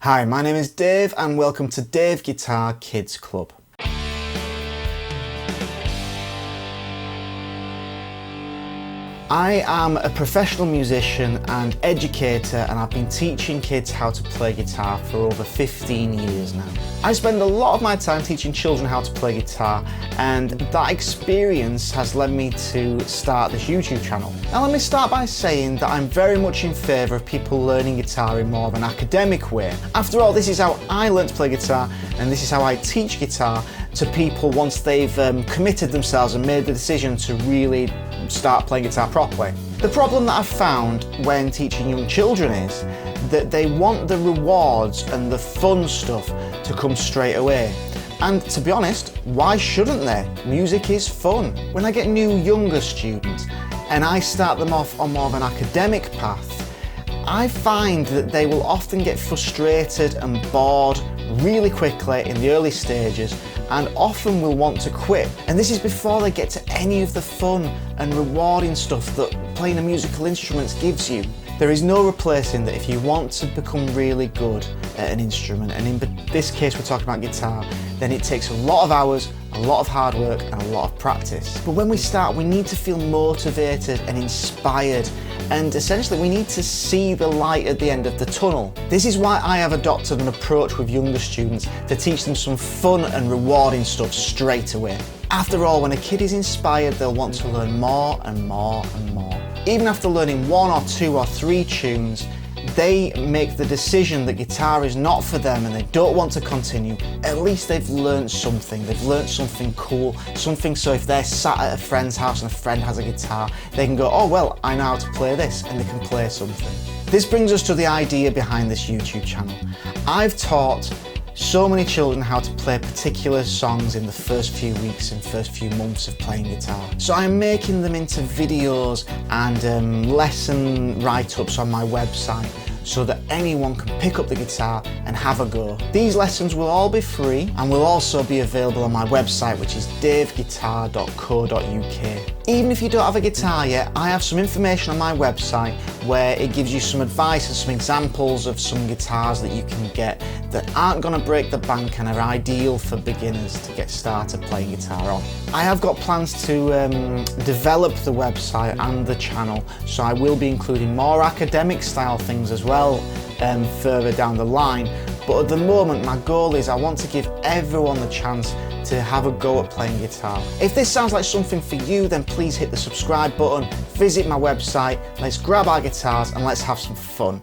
Hi, my name is Dave and welcome to Dave Guitar Kids Club. I am a professional musician and educator, and I've been teaching kids how to play guitar for over 15 years now. I spend a lot of my time teaching children how to play guitar, and that experience has led me to start this YouTube channel. Now let me start by saying that I'm very much in favour of people learning guitar in more of an academic way. After all, this is how I learned to play guitar, and this is how I teach guitar to people once they've committed themselves and made the decision to really start playing guitar properly. The problem that I've found when teaching young children is that they want the rewards and the fun stuff to come straight away. And to be honest, why shouldn't they? Music is fun. When I get new younger students and I start them off on more of an academic path, I find that they will often get frustrated and bored really quickly in the early stages and often will want to quit. And this is before they get to any of the fun and rewarding stuff that playing a musical instrument gives you. There is no replacing that if you want to become really good at an instrument, and in this case we're talking about guitar, then it takes a lot of hours, a lot of hard work and a lot of practice. But when we start, we need to feel motivated and inspired, and essentially we need to see the light at the end of the tunnel. This is why I have adopted an approach with younger students to teach them some fun and rewarding stuff straight away. After all, when a kid is inspired, they'll want to learn more and more and more. Even after learning 1 or 2 or 3 tunes, they make the decision that guitar is not for them and they don't want to continue. At least they've learned something. They've learned something cool, something so if they're sat at a friend's house and a friend has a guitar, they can go, oh well, I know how to play this, and they can play something. This brings us to the idea behind this YouTube channel. I've taught so many children how to play particular songs in the first few weeks and first few months of playing guitar. So I'm making them into videos and lesson write-ups on my website so that anyone can pick up the guitar and have a go. These lessons will all be free and will also be available on my website, which is daveguitar.co.uk. Even if you don't have a guitar yet, I have some information on my website where it gives you some advice and some examples of some guitars that you can get that aren't going to break the bank and are ideal for beginners to get started playing guitar on. I have got plans to develop the website and the channel, so I will be including more academic style things as well further down the line. But at the moment, my goal is I want to give everyone the chance to have a go at playing guitar. If this sounds like something for you, then please hit the subscribe button, visit my website, let's grab our guitars and let's have some fun.